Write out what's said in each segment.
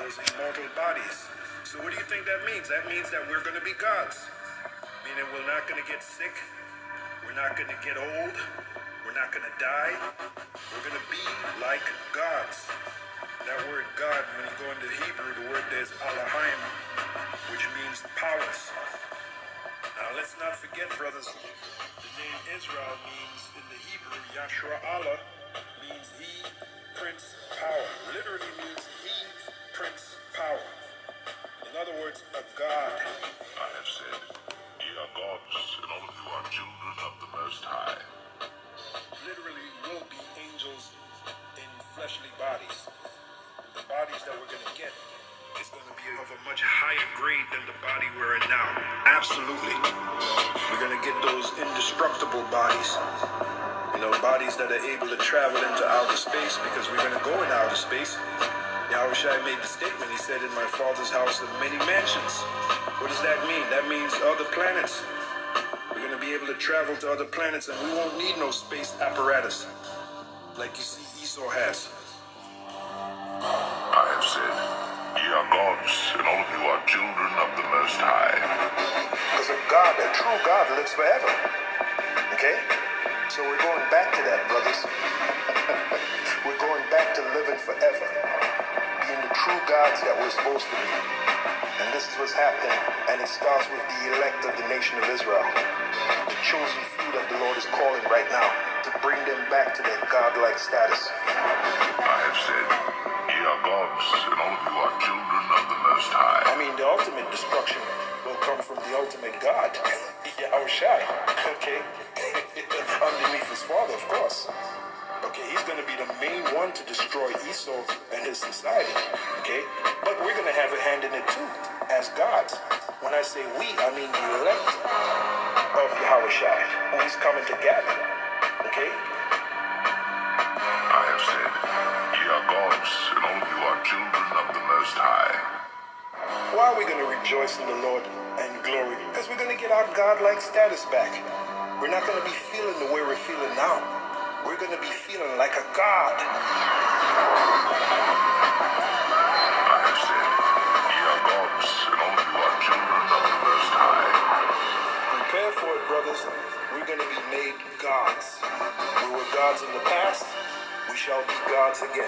those immortal bodies. So what do you think that means? That means that we're going to be gods. Meaning we're not going to get sick. We're not going to get old. We're not going to die. We're going to be like gods. That word God, when you go into Hebrew, the word there is Elohim, which means powers. Now let's not forget, brothers, the name Israel means in the Hebrew, Yashra Allah means he, Prince, power. Literally means he, Prince, power. In other words, a God. I have said, ye are gods, and all of you are children of the Most High. Literally will be angels in fleshly bodies. The bodies that we're going to get is going to be of a much higher grade than the body we're in now. Absolutely. We're going to get those indestructible bodies. You know, bodies that are able to travel into outer space, because we're going to go in outer space. Yahushua made the statement. He said, in my Father's house are many mansions. What does that mean? That means other planets. We're going to be able to travel to other planets, and we won't need no space apparatus like you see Esau has. I have said, ye are gods, and all of you are children of the Most High. Because a God, a true God, lives forever. Okay? So we're going back to that, brothers. We're going back to living forever. Being the true gods that we're supposed to be. And this is what's happening. And it starts with the elect of the nation of Israel. The chosen few that the Lord is calling right now to bring them back to their godlike status. I have said, ye are gods, and all of you are children of the Most High. I mean, the ultimate destruction will come from the ultimate God, Yahushua. Okay? Underneath his father, of course. Okay, he's going to be the main one to destroy Esau and his society. Okay? But we're going to have a hand in it too, as gods. When I say we, I mean the elect of Yahushua, who he's coming to gather. Okay? I have said, ye are gods, and all of you are children of the Most High. Why are we going to rejoice in the Lord and glory? Because we're going to get our godlike status back. We're not going to be feeling the way we're feeling now. We're going to be feeling like a God. I have said, ye are gods, and all of you are children of the Most High. Prepare for it, brothers. We're going to be made gods. We were gods in the past. We shall be gods again.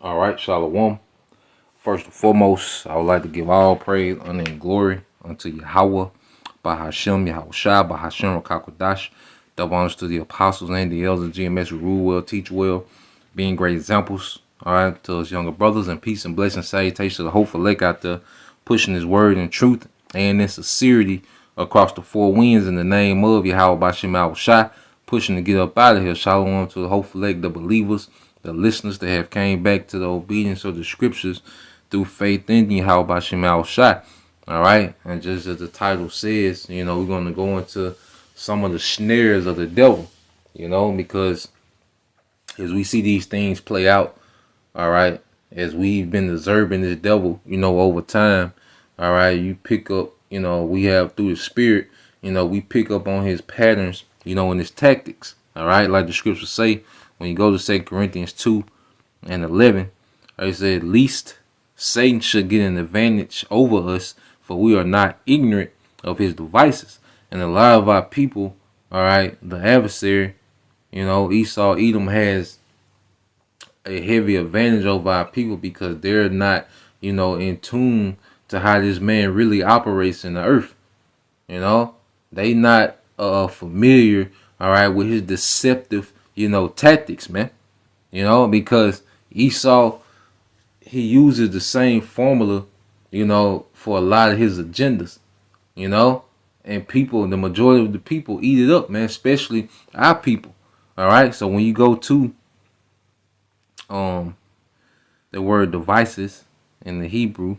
All right, Shalom. First and foremost, I would like to give all praise, honor, and glory unto Yahweh, Bahashem, Yahushua, Bahashem, Rakakwadash. Double honors to the apostles and the elders, GMS, who rule well, teach well, being great examples. All right, to us younger brothers, and peace and blessing, salutation to the hopeful lake out there, pushing his word in truth and in sincerity across the four winds in the name of Yahweh, Bahashem, Yahushua, pushing to get up out of here. Shalom to the hopeful lake, the believers, the listeners that have came back to the obedience of the scriptures through faith in Yahweh Bashim Al-Shai. All right. And just as the title says, you know, we're going to go into some of the snares of the devil, you know, because as we see these things play out, all right, as we've been observing this devil, you know, over time, all right, you pick up, you know, we have through the spirit, you know, we pick up on his patterns, you know, and his tactics. All right. Like the scriptures say, when you go to 2 Corinthians 2:11, it said, least Satan should get an advantage over us, for we are not ignorant of his devices. And a lot of our people, all right, the adversary, you know, Esau, Edom has a heavy advantage over our people because they're not, you know, in tune to how this man really operates in the earth. You know, they not familiar, all right, with his deceptive, you know, tactics, man. You know, because Esau, he uses the same formula, you know, for a lot of his agendas, you know, and people, the majority of the people eat it up, man, especially our people. All right. So when you go to the word devices in the Hebrew,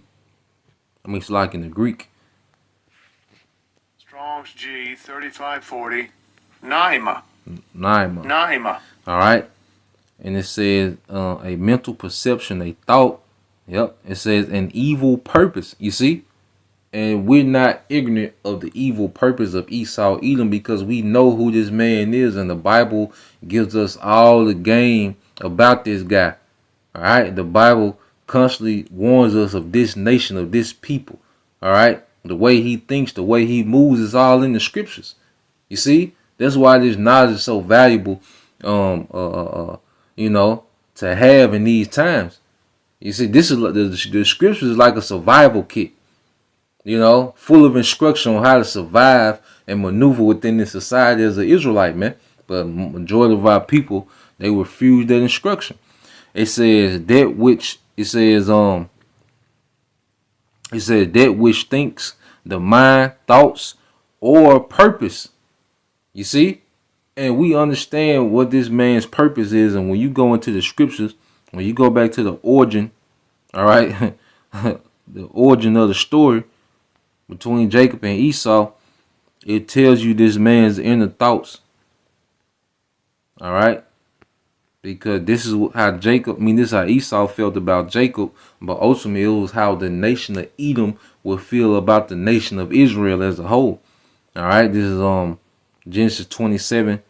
I mean, it's like in the Greek. Strong's G 3540, Naima. Naima. All right. And it says a mental perception, a thought. Yep. It says an evil purpose. You see? And we're not ignorant of the evil purpose of Esau Edom because we know who this man is. And the Bible gives us all the game about this guy. All right. The Bible constantly warns us of this nation, of this people. All right. The way he thinks, the way he moves is all in the scriptures. You see? That's why this knowledge is so valuable, you know, to have in these times. You see, this is the scriptures is like a survival kit, you know, full of instruction on how to survive and maneuver within this society as an Israelite, man. But majority of our people, they refuse that instruction. It says that which that which thinks the mind, thoughts, or purpose. You see? And we understand what this man's purpose is. And when you go into the scriptures, when you go back to the origin, all right, the origin of the story between Jacob and Esau, it tells you this man's inner thoughts. All right? Because this is how this is how Esau felt about Jacob, but ultimately it was how the nation of Edom would feel about the nation of Israel as a whole. All right? This is Genesis 27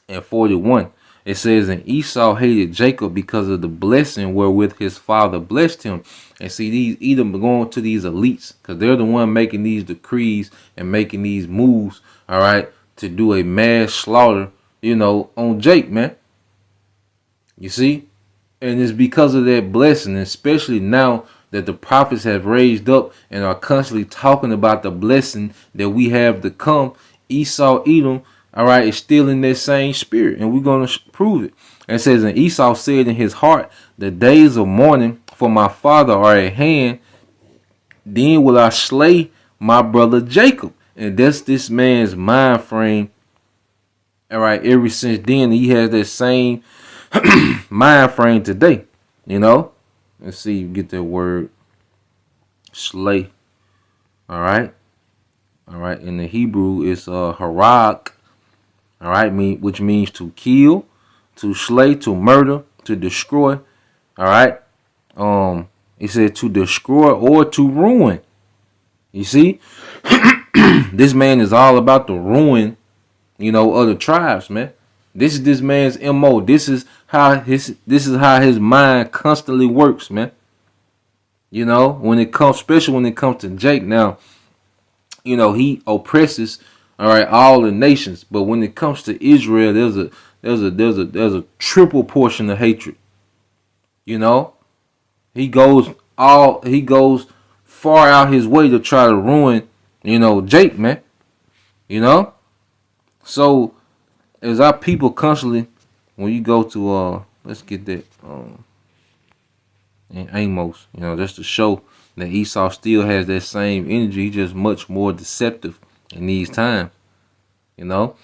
and 41. It says, and Esau hated Jacob because of the blessing wherewith his father blessed him. And see, these Edom going to these elites because they're the one making these decrees and making these moves, all right, to do a mass slaughter, you know, on Jake, man. You see? And it's because of that blessing, especially now that the prophets have raised up and are constantly talking about the blessing that we have to come. Esau, Edom, all right, is still in that same spirit, and we're going to prove it. And it says, and Esau said in his heart, the days of mourning for my father are at hand. Then will I slay my brother Jacob. And that's this man's mind frame. All right, ever since then, he has that same mind frame today. You know? Let's see, you get that word slay. All right. All right. In the Hebrew, it's harak. All right, which means to kill, to slay, to murder, to destroy. All right. It said to destroy or to ruin. You see, this man is all about the ruin, you know, of the tribes, man. This is this man's MO. This is how his mind constantly works, man. You know, when it comes, especially when it comes to Jake. Now, you know, he oppresses, all right, all the nations. But when it comes to Israel, there's a triple portion of hatred. You know, he goes far out his way to try to ruin, you know, Jake, man. You know, so as our people constantly, when you go to let's get that in Amos, you know, just to show that Esau still has that same energy, just much more deceptive in these times. You know,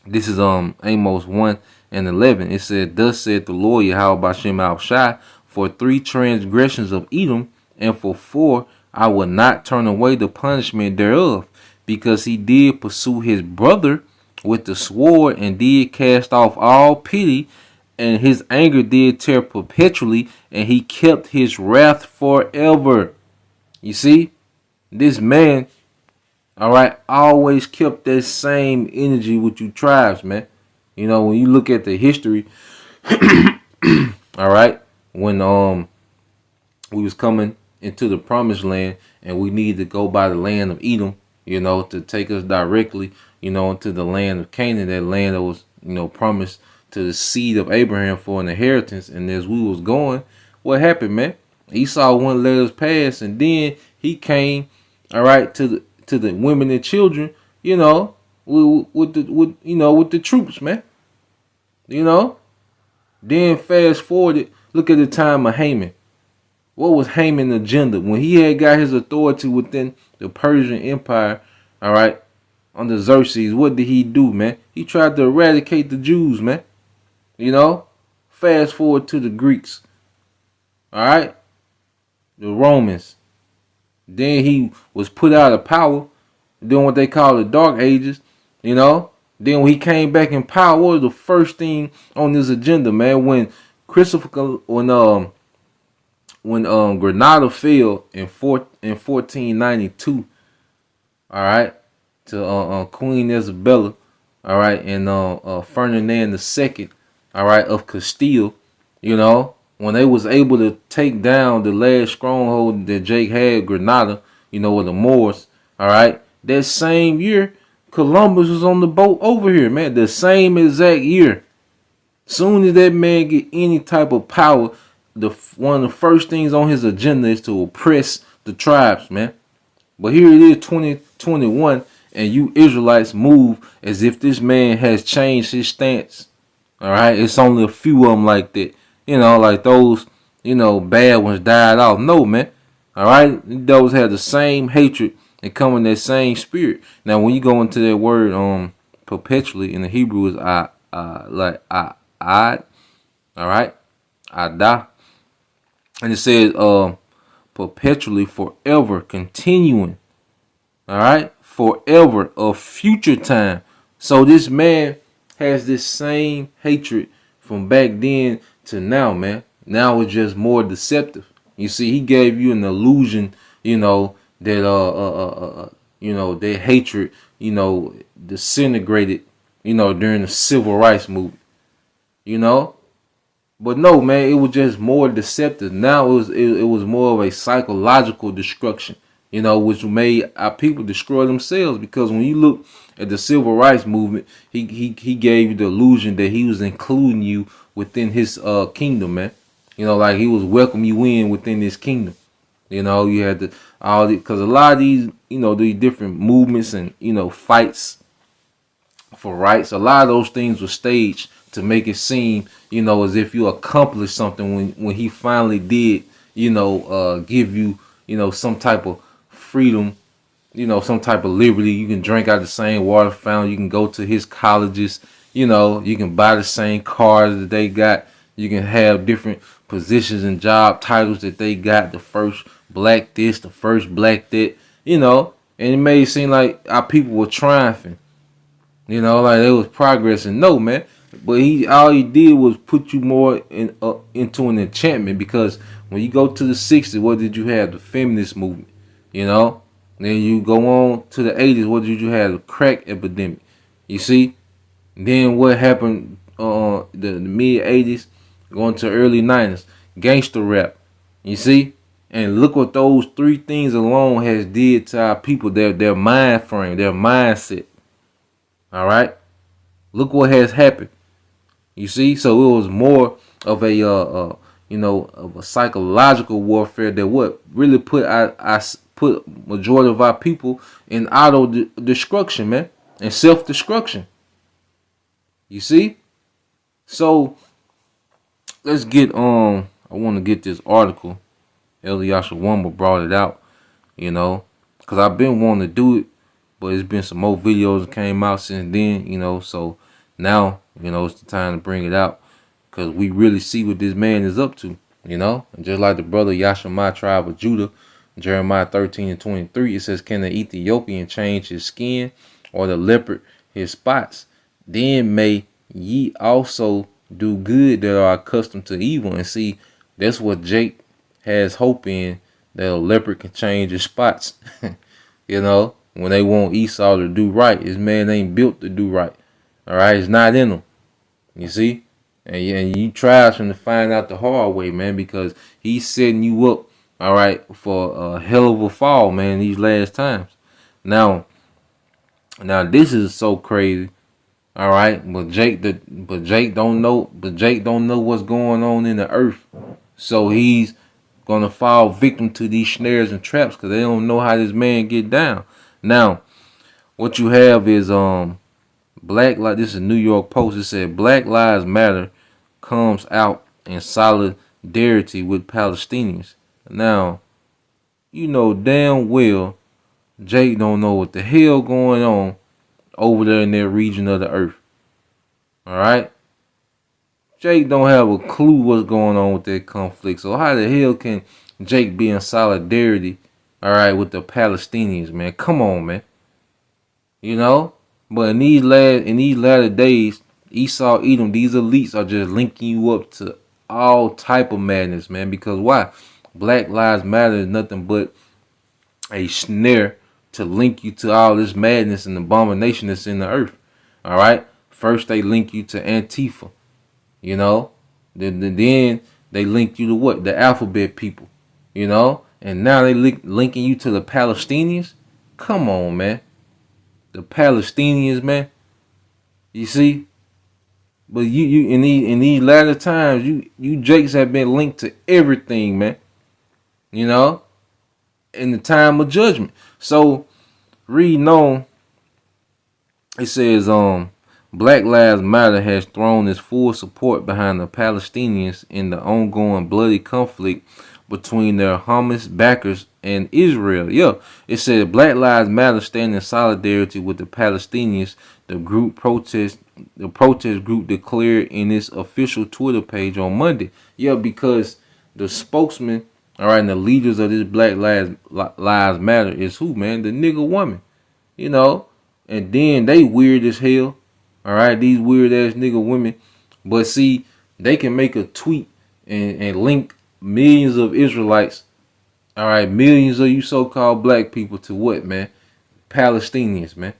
this is Amos 1:11. It said, "Thus said the Lord Yahweh Bashem Al Shai, for 3 transgressions of Edom, and for 4 I will not turn away the punishment thereof, because he did pursue his brother with the sword, and did cast off all pity, and his anger did tear perpetually, and he kept his wrath forever." You see, this man, all right, always kept that same energy with you tribes, man. You know, when you look at the history, all right, when we was coming into the promised land and we needed to go by the land of Edom, you know, to take us directly, you know, into the land of Canaan, that land that was, you know, promised to the seed of Abraham for an inheritance. And as we was going, what happened, man? Esau wouldn't let us pass, and then he came, all right, to the women and children, you know, with the troops, man. You know, then fast forward, look at the time of Haman. What was Haman's agenda when he had got his authority within the Persian Empire? All right, under Xerxes, what did he do, man? He tried to eradicate the Jews, man. You know, fast forward to the Greeks. All right, the Romans. Then he was put out of power, doing what they call the Dark Ages. You know, Then when he came back in power, what was the first thing on his agenda, man? When Granada fell in 1492, all right, to Queen Isabella, all right, and Ferdinand II, all right, of Castile, you know, when they was able to take down the last stronghold that Jake had, Granada, you know, with the Moors, all right, that same year, Columbus was on the boat over here, man, the same exact year. Soon as that man get any type of power, one of the first things on his agenda is to oppress the tribes, man. But here it is, 2021, and you Israelites move as if this man has changed his stance. All right, it's only a few of them like that. You know, like those, you know, bad ones died off. No, man. All right, those have the same hatred and come in that same spirit. Now, when you go into that word, perpetually in the Hebrew is ad. All right, ada, and it says perpetually, forever, continuing. All right, forever, of future time. So this man has this same hatred from back then to now, man. Now it's just more deceptive. You see, he gave you an illusion, you know, that you know, their hatred, you know, disintegrated, you know, during the civil rights movement, you know. But no, man, it was just more deceptive. Now it was more of a psychological destruction, you know, which made our people destroy themselves. Because when you look at the civil rights movement, he gave you the illusion that he was including you within his kingdom, man. You know, like he was welcoming you in within his kingdom. You know, you had to because a lot of these, you know, these different movements and, you know, fights for rights, a lot of those things were staged to make it seem, you know, as if you accomplished something when he finally did, you know, give you, you know, some type of freedom, you know, some type of liberty. You can drink out the same water fountain. You can go to his colleges. You know, you can buy the same cars that they got. You can have different positions and job titles that they got. The first black this, the first black that, you know, and it made it seem like our people were triumphing. You know, like there was progress, and no, man. But all he did was put you more into an enchantment, because when you go to the 60s, what did you have? The feminist movement, you know. Then you go on to the 80s, what did you have? The crack epidemic. You see. Then what happened? The mid 80s, going to early 90s, gangster rap. You see. And look what those three things alone has did to our people. Their mind frame, their mindset. All right. Look what has happened. You see, so it was more of a you know, of a psychological warfare that what really put put majority of our people in auto destruction, man, and self destruction. You see, so let's get I want to get this article. Eliasha Wamba brought it out, you know, because I've been wanting to do it, but it's been some more videos that came out since then, you know, so. Now, you know, it's the time to bring it out, because we really see what this man is up to, you know. And just like the brother Yashima tribe of Judah, Jeremiah 13:23, it says, can the Ethiopian change his skin, or the leopard his spots? Then may ye also do good that are accustomed to evil. And see, that's what Jake has hope in, that a leopard can change his spots. You know, when they want Esau to do right, his man ain't built to do right. All right, it's not in them. You see, and you try to find out the hard way, man, because he's setting you up, all right, for a hell of a fall, man. These last times. Now this is so crazy, all right. But Jake don't know. But Jake don't know what's going on in the earth, so he's gonna fall victim to these snares and traps, because they don't know how this man get down. Now, what you have is this is New York Post. It said Black Lives Matter comes out in solidarity with Palestinians. Now, you know damn well Jake don't know what the hell going on over there in that region of the earth. All right, Jake don't have a clue what's going on with that conflict. So how the hell can Jake be in solidarity, all right, with the Palestinians, man? Come on, man. You know. But in these latter days, Esau, Edom, these elites are just linking you up to all type of madness, man. Because why? Black Lives Matter is nothing but a snare to link you to all this madness and abomination that's in the earth. All right. First they link you to Antifa, you know. Then they link you to what? The alphabet people, you know. And now they linking you to the Palestinians. Come on, man. The Palestinians, man. You see. But you in these latter times, you Jakes have been linked to everything, man. You know, in the time of judgment. So reading on, it says Black Lives Matter has thrown its full support behind the Palestinians in the ongoing bloody conflict between their Hamas backers and Israel. Yeah, it said Black Lives Matter stand in solidarity with the Palestinians. The protest group declared in its official Twitter page on Monday. Yeah, because the spokesman, all right, and the leaders of this Black Lives Matter is who, man? The nigga woman, you know. And then they weird as hell. All right, these weird ass nigga women. But see, they can make a tweet and link millions of Israelites. All right, millions of you so-called black people to what, man? Palestinians, man.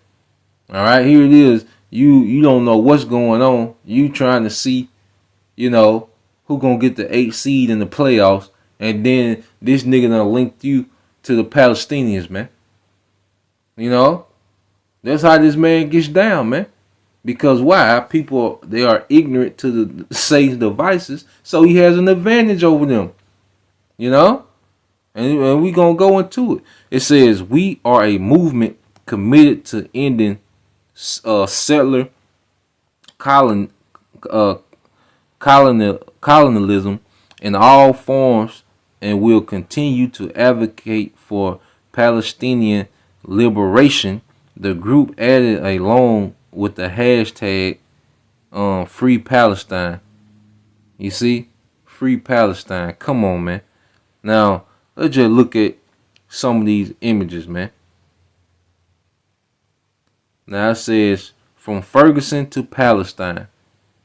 All right, here it is. You don't know what's going on. You trying to see, you know, who gonna get the 8th seed in the playoffs, and then this nigga done linked you to the Palestinians, man. You know, that's how this man gets down, man. Because why? People, they are ignorant to the Satan's devices, so he has an advantage over them. You know? And we going to go into it. It says, we are a movement committed to ending settler colonialism in all forms, and will continue to advocate for Palestinian liberation. The group added along with the hashtag Free Palestine. You see? Free Palestine. Come on, man. Now, let's just look at some of these images, man. Now it says from Ferguson to Palestine.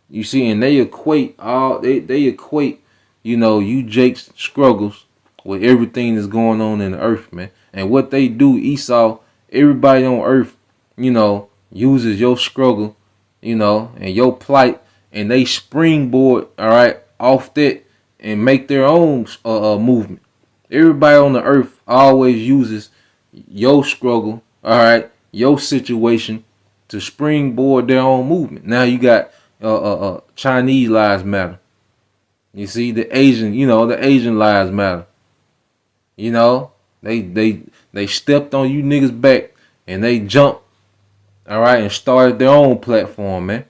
You see, and they equate they equate, you know, you Jake's struggles with everything that's going on in the earth, man. And what they do, Esau, everybody on earth, you know, uses your struggle, you know, and your plight, and they springboard, all right, off that and make their own movement. Everybody on the earth always uses your struggle, all right, your situation to springboard their own movement. Now you got Chinese lives matter. You see, the Asian, you know, the Asian lives matter. You know, they stepped on you niggas back and they jumped, all right, and started their own platform, man.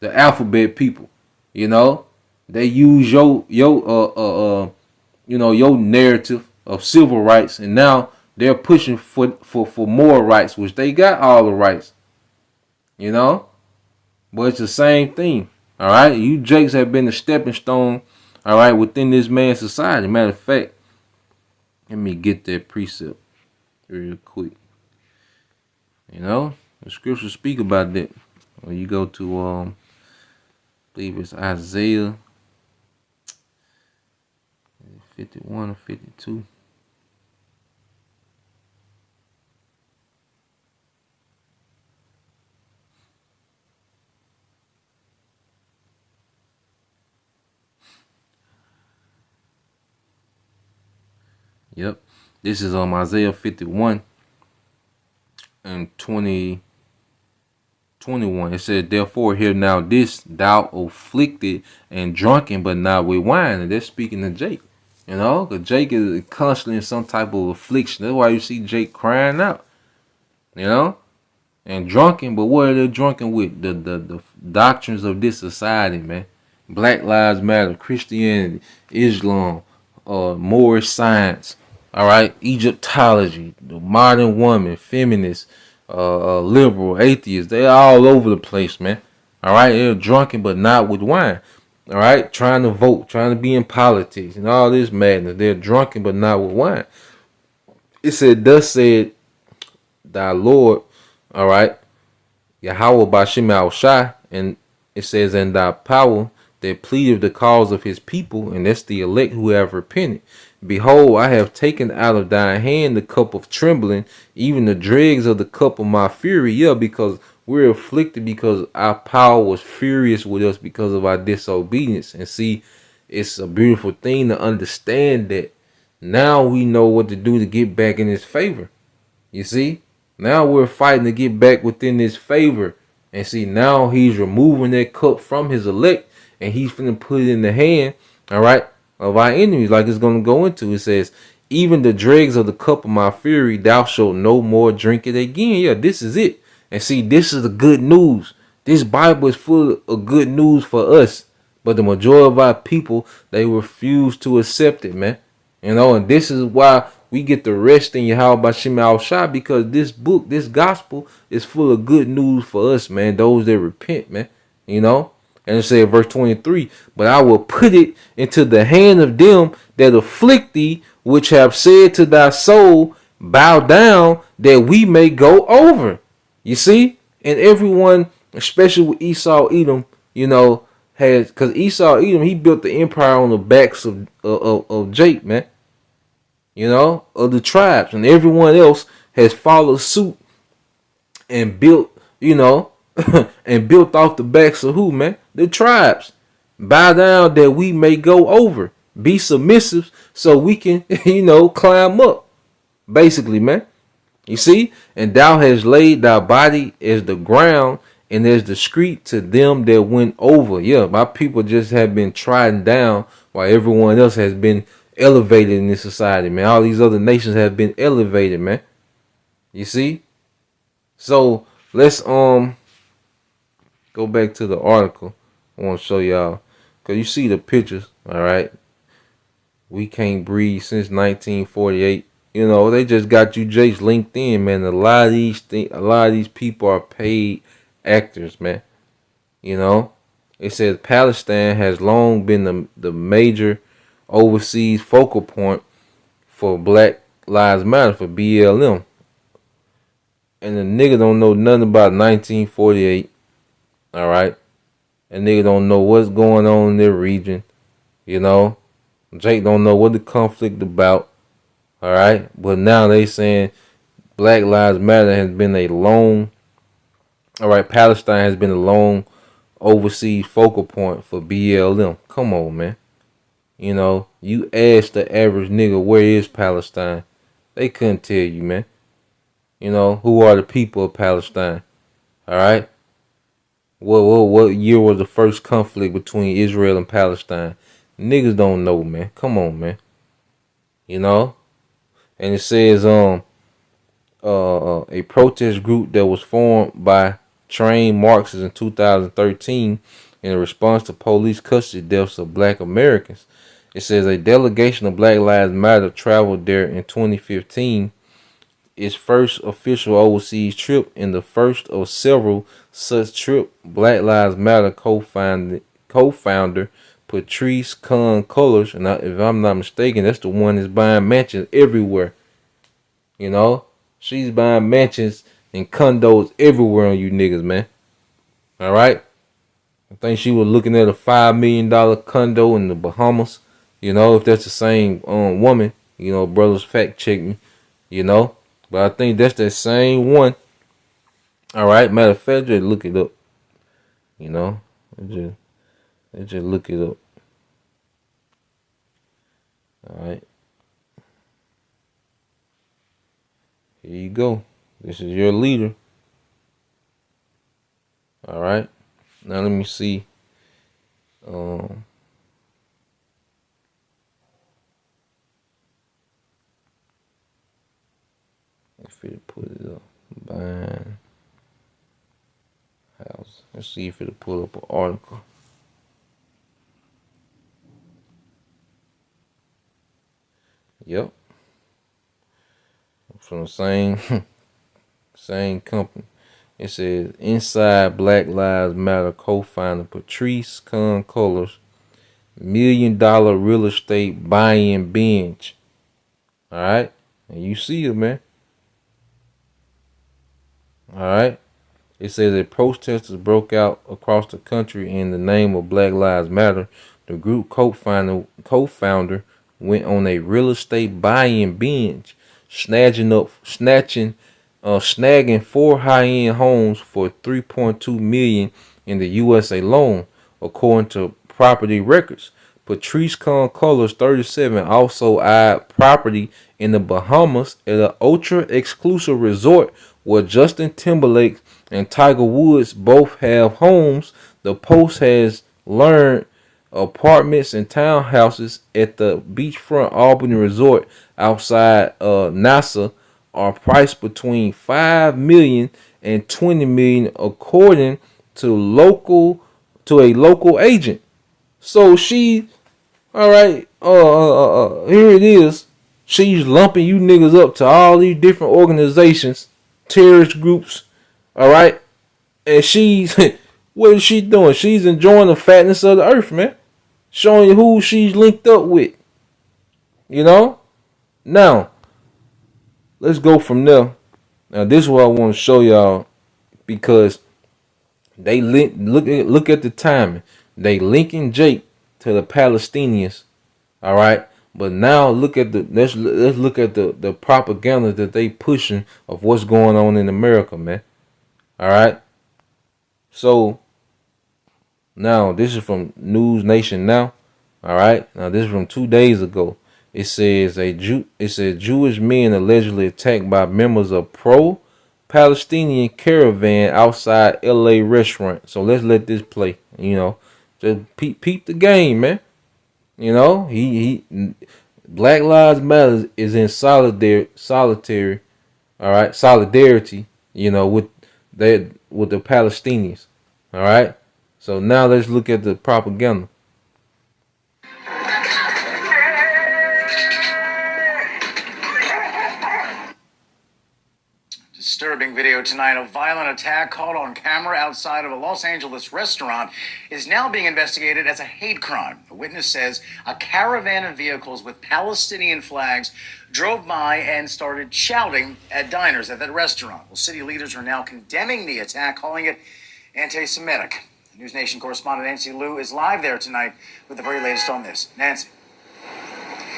The alphabet people, you know, they use your you know, your narrative of civil rights, and now they're pushing for more rights, which they got all the rights, you know. But it's the same thing, all right. You Jakes have been a stepping stone, all right, within this man's society. Matter of fact, let me get that precept real quick. You know, the scriptures speak about that. When you go to I believe it's Isaiah 51 or 52. Yep. This is Isaiah 51 and 21. It said, therefore, hear now this, thou afflicted and drunken, but not with wine. And they're speaking to Jake. You know, because Jake is constantly in some type of affliction. That's why you see Jake crying out. You know? And drunken, but what are they drunken with? The doctrines of this society, man. Black Lives Matter, Christianity, Islam, Moorish science, all right, Egyptology, the modern woman, feminists, liberal, atheists, they're all over the place, man. All right, they're drunken, but not with wine. All right, trying to vote, trying to be in politics, and all this madness. They're drunken, but not with wine. It said, thus said thy Lord, all right, Yahweh Bashim Al Shai, and it says, and thy power that pleaded the cause of his people, and that's the elect who have repented. Behold, I have taken out of thine hand the cup of trembling, even the dregs of the cup of my fury. Yeah, because we're afflicted because our power was furious with us because of our disobedience. And see, it's a beautiful thing to understand that now we know what to do to get back in his favor. You see? Now we're fighting to get back within his favor. And see, now he's removing that cup from his elect, and he's finna put it in the hand, all right, of our enemies, like it's gonna go into. It says, even the dregs of the cup of my fury, thou shalt no more drink it again. Yeah, this is it. And see, this is the good news. This Bible is full of good news for us. But the majority of our people, they refuse to accept it, man. You know, and this is why we get the rest in Yahweh Bashim Al Shai, because this book, this gospel, is full of good news for us, man. Those that repent, man. You know? And it says, verse 23, but I will put it into the hand of them that afflict thee, which have said to thy soul, bow down, that we may go over. You see? And everyone, especially with Esau Edom, you know, has, because Esau Edom, he built the empire on the backs of Jake, man. You know, of the tribes, and everyone else has followed suit and built, you know, and built off the backs of who, man? The tribes. Bow down that we may go over. Be submissive so we can, you know, climb up. Basically, man. You see? And thou hast laid thy body as the ground and as the street to them that went over. Yeah, my people just have been trodden down while everyone else has been elevated in this society, man. All these other nations have been elevated, man. You see? So let's go back to the article. I want to show y'all, because you see the pictures, all right? We can't breathe since 1948. You know, they just got you Jake's LinkedIn, man. A lot of these people are paid actors, man. You know, it says Palestine has long been the major overseas focal point for Black Lives Matter, for BLM. And the nigga don't know nothing about 1948. All right, and nigga don't know what's going on in their region. You know, Jake don't know what the conflict about. All right, but now they saying Black Lives Matter has been a long. All right, Palestine has been a long overseas focal point for BLM. Come on, man. You know, you ask the average nigga, where is Palestine? They couldn't tell you, man. You know, who are the people of Palestine? All right. What year was the first conflict between Israel and Palestine? Niggas don't know, man. Come on, man. You know? And it says a protest group that was formed by trained Marxists in 2013 in response to police custody deaths of Black Americans. It says a delegation of Black Lives Matter traveled there in 2015, its first official overseas trip and the first of several such trips. Black Lives Matter co-founder Patrice Kahn Cullors, and if I'm not mistaken, that's the one that's buying mansions everywhere. You know, she's buying mansions and condos everywhere on you niggas, man. All right. I think she was looking at a $5 million condo in the Bahamas. You know, if that's the same woman, you know, brothers fact check me. You know, but I think that's that same one. All right. Matter of fact, just look it up. You know, just look it up. All right. Here you go. This is your leader. All right. Now let me see. If it put it up, buying house. Let's see if it'll pull up an article. Yep. From the same company. It says inside Black Lives Matter co-founder Patrice Kahn Cullors $1 million real estate buying binge. All right, and you see it, man. All right. It says that protesters broke out across the country in the name of Black Lives Matter. The group co-founder went on a real estate buy-in binge, snagging 4 high-end homes for 3.2 million in the U.S. alone, according to property records. Patrice Colors, 37, also eyed property in the Bahamas at an ultra-exclusive resort where Justin Timberlake and Tiger Woods both have homes. The Post has learned apartments and townhouses at the beachfront Albany Resort outside Nassau are priced between 5 million and 20 million, according to a local agent. So she, all right, here it is. She's lumping you niggas up to all these different organizations, terrorist groups, all right, and she's what is she doing? She's enjoying the fatness of the earth, man. Showing you who she's linked up with. You know? Now, let's go from there. Now, this is what I want to show y'all because they look at the timing. They linking Jake to the Palestinians. All right? But now look at let's look at the propaganda that they pushing of what's going on in America, man. All right? So now, this is from News Nation now. All right. Now, this is from 2 days ago. It says Jewish men allegedly attacked by members of pro-Palestinian caravan outside LA restaurant. So let's let this play. You know, just peep the game, man. You know, he Black Lives Matter is in solidarity. All right, solidarity. You know, with the Palestinians. All right. So now let's look at the propaganda. Disturbing video tonight. A violent attack caught on camera outside of a Los Angeles restaurant is now being investigated as a hate crime. A witness says a caravan of vehicles with Palestinian flags drove by and started shouting at diners at that restaurant. Well, city leaders are now condemning the attack, calling it anti-Semitic. News Nation correspondent Nancy Liu is live there tonight with the very latest on this. Nancy.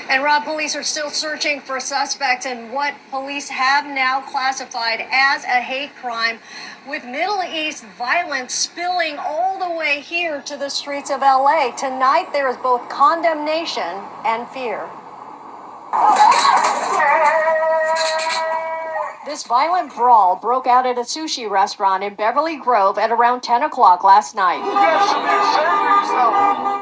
And Rob, police are still searching for suspects in what police have now classified as a hate crime, with Middle East violence spilling all the way here to the streets of LA. Tonight, there is both condemnation and fear. This violent brawl broke out at a sushi restaurant in Beverly Grove at around 10 o'clock last night.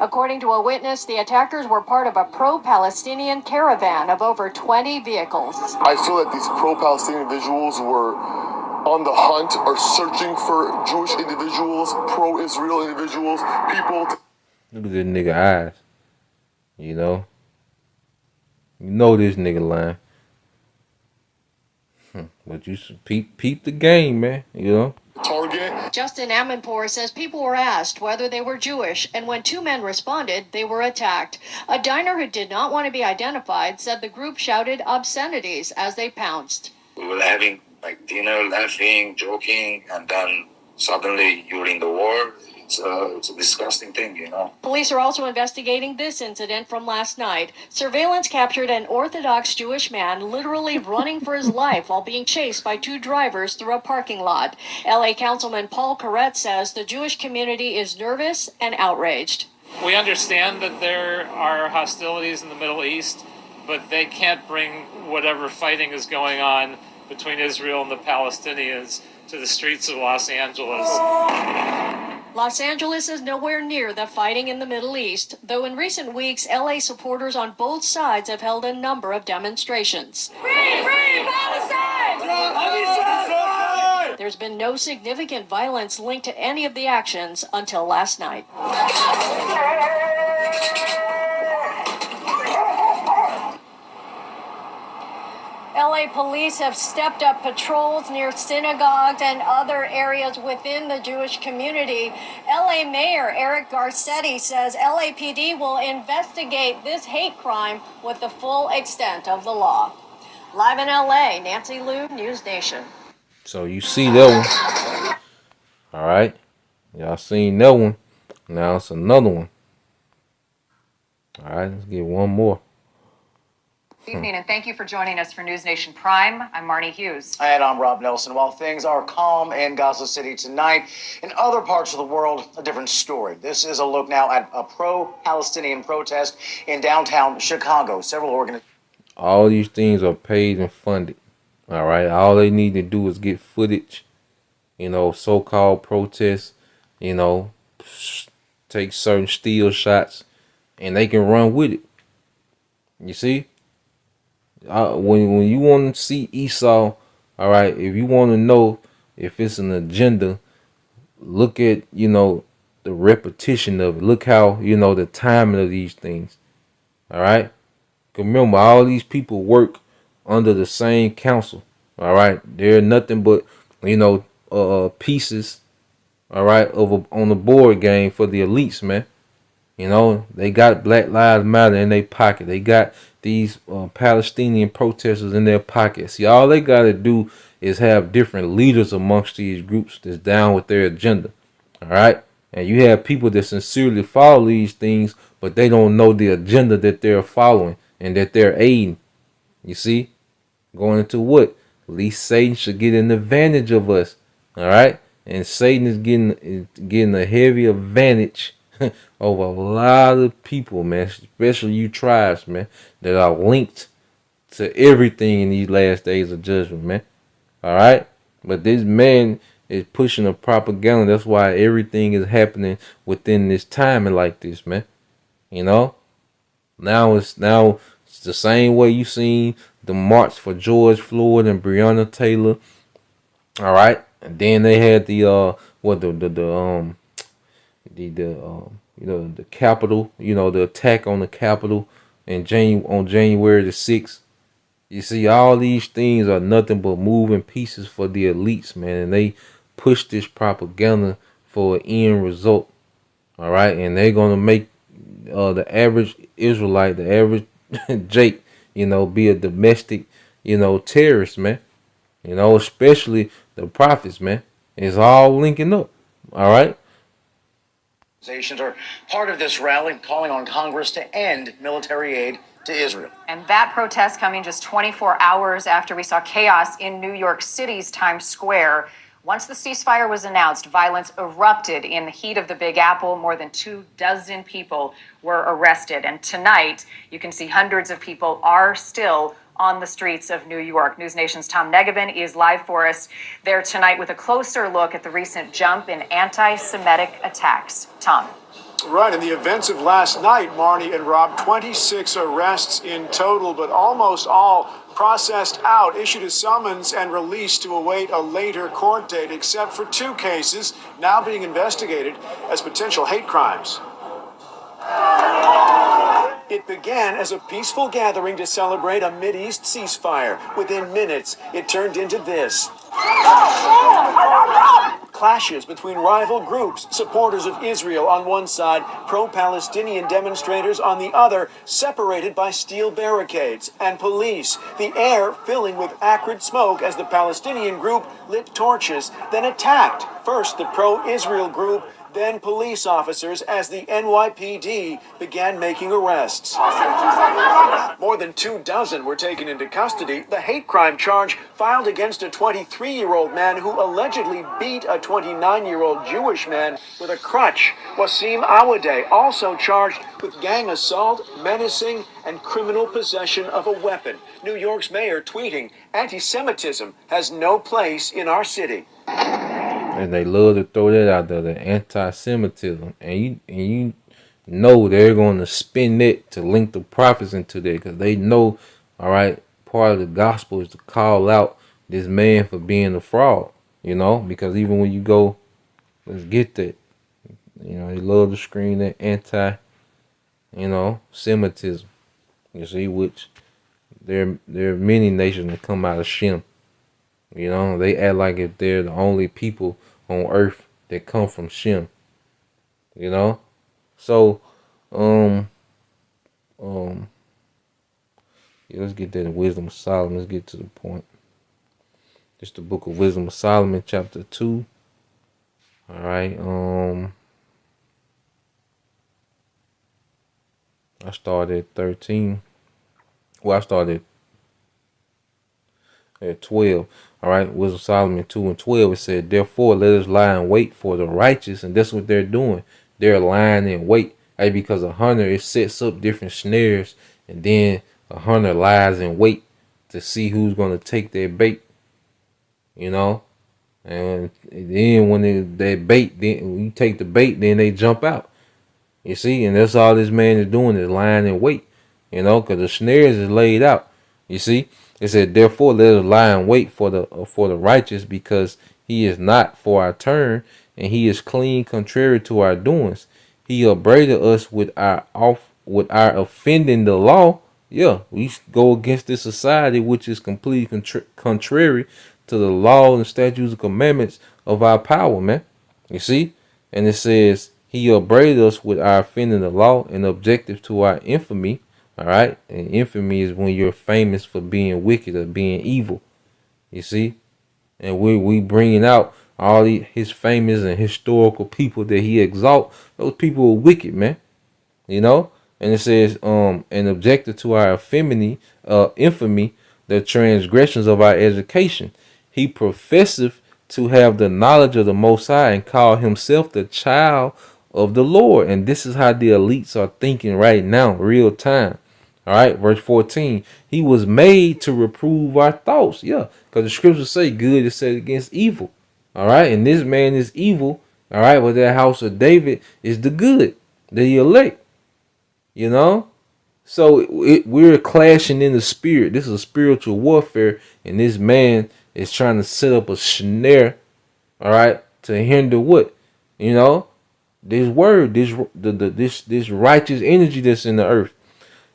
According to a witness, the attackers were part of a pro-Palestinian caravan of over 20 vehicles. I feel that these pro-Palestinian individuals were on the hunt or searching for Jewish individuals, pro-Israel individuals, people. Look at this nigga eyes. You know this nigga lying. But you should peep the game, man. You know. Target. Justin Amanpour says people were asked whether they were Jewish, and when 2 men responded, they were attacked. A diner who did not want to be identified said the group shouted obscenities as they pounced. We were having like dinner, laughing, joking, and then suddenly you're in the war. It's a disgusting thing, you know. Police are also investigating this incident from last night. Surveillance captured an Orthodox Jewish man literally running for his life while being chased by 2 drivers through a parking lot. LA Councilman Paul Corrett says the Jewish community is nervous and outraged. We understand that there are hostilities in the Middle East, but they can't bring whatever fighting is going on between Israel and the Palestinians to the streets of Los Angeles. Los Angeles is nowhere near the fighting in the Middle East, though in recent weeks, LA supporters on both sides have held a number of demonstrations. Free Palestine! There's been no significant violence linked to any of the actions until last night. LA police have stepped up patrols near synagogues and other areas within the Jewish community. LA Mayor Eric Garcetti says LAPD will investigate this hate crime with the full extent of the law. Live in LA, Nancy Liu, News Nation. So you see that one. All right. Y'all seen that one. Now it's another one. All right. Let's get one more. Good evening, and thank you for joining us for News Nation Prime. I'm Marnie Hughes. And I'm Rob Nelson. While things are calm in Gaza City tonight, in other parts of the world, a different story. This is a look now at a pro-Palestinian protest in downtown Chicago. Several organizations. All these things are paid and funded. All right. All they need to do is get footage, so-called protests, you know, take certain steel shots, and they can run with it. You see? When you want to see Esau, all right, if you want to know if it's an agenda, look at, the repetition of it. Look how, the timing of these things. All right. 'Cause remember, all these people work under the same council. All right. They're nothing but, pieces, all right, on the board game for the elites, man. They got Black Lives Matter in their pocket. They got these Palestinian protesters in their pocket. See, all they got to do is have different leaders amongst these groups that's down with their agenda. All right. And you have people that sincerely follow these things, but they don't know the agenda that they're following and that they're aiding. You see? Going into what? At least Satan should get an advantage of us. All right. And Satan is getting a heavy advantage over a lot of people, man, especially you tribes, man, that are linked to everything in these last days of judgment, man. All right? But this man is pushing a propaganda. That's why everything is happening within this timing like this, man. Now it's the same way you seen the march for George Floyd and Breonna Taylor. All right? And then they had the Capitol, the attack on the Capitol on January the 6th. You see, all these things are nothing but moving pieces for the elites, man, and they push this propaganda for an end result. All right, and they're gonna make the average Israelite, the average Jake, be a domestic, terrorist, man. Especially the prophets, man. It's all linking up. All right. Organizations are part of this rally calling on Congress to end military aid to Israel. And that protest coming just 24 hours after we saw chaos in New York City's Times Square. Once the ceasefire was announced, violence erupted in the heat of the Big Apple. More than 24 people were arrested. And tonight, you can see hundreds of people are still on the streets of New York. News Nation's Tom Negevin is live for us there tonight with a closer look at the recent jump in anti-Semitic attacks. Tom. Right, in the events of last night, Marnie and Rob, 26 arrests in total, but almost all processed out, issued a summons and released to await a later court date, except for 2 cases now being investigated as potential hate crimes. It began as a peaceful gathering to celebrate a Mideast ceasefire. Within minutes, it turned into this. Clashes between rival groups, supporters of Israel on one side, pro-Palestinian demonstrators on the other, separated by steel barricades, and police. The air filling with acrid smoke as the Palestinian group lit torches, then attacked. First the pro-Israel group, then police officers as the NYPD began making arrests. More than 24 were taken into custody. The hate crime charge filed against a 23-year-old man who allegedly beat a 29-year-old Jewish man with a crutch. Wasim Awadeh also charged with gang assault, menacing, and criminal possession of a weapon. New York's mayor tweeting, "Anti-Semitism has no place in our city." And they love to throw that out there, the anti-Semitism. And you know they're going to spin that to link the prophets into that, because they know, all right, part of the gospel is to call out this man for being a fraud, because even when you go, let's get that, they love to scream that Semitism. You see, which there are many nations that come out of Shem. They act like if they're the only people on earth that come from Shem. So, let's get that in Wisdom of Solomon. Let's get to the point. It's the book of Wisdom of Solomon, chapter 2. All right. I started at 13. Well, I started at 12. All right. Wisdom of Solomon 2 and 12. It said, therefore, let us lie in wait for the righteous. And that's what they're doing. They're lying in wait. Hey, because a hunter, it sets up different snares. And then a hunter lies in wait to see who's going to take their bait. You know? And then when they bait, then when you take the bait, then they jump out. You see? And that's all this man is doing is lying in wait. You know? Because the snares is laid out. You see? It said, therefore, let us lie in wait for the righteous, because he is not for our turn, and he is clean contrary to our doings. He upbraided us with our offending the law. Yeah, we go against this society which is completely contrary to the law and statutes and commandments of our power, man. You see? And it says, he upbraided us with our offending the law and objective to our infamy. All right, and infamy is when you're famous for being wicked or being evil. You see, and we bringing out all his famous and historical people that he exalt. Those people are wicked, man. You know, and it says an objective to our infamy, the transgressions of our education. He professeth to have the knowledge of the Most High and call himself the child of the Lord. And this is how the elites are thinking right now, real time. All right, verse 14. He was made to reprove our thoughts. Yeah, because the scriptures say good is set against evil. All right, and this man is evil. All right, but that house of David is the good, the elect. You know, so we're clashing in the spirit. This is a spiritual warfare, and this man is trying to set up a snare. All right, to hinder what? You know, this word, this righteous energy that's in the earth.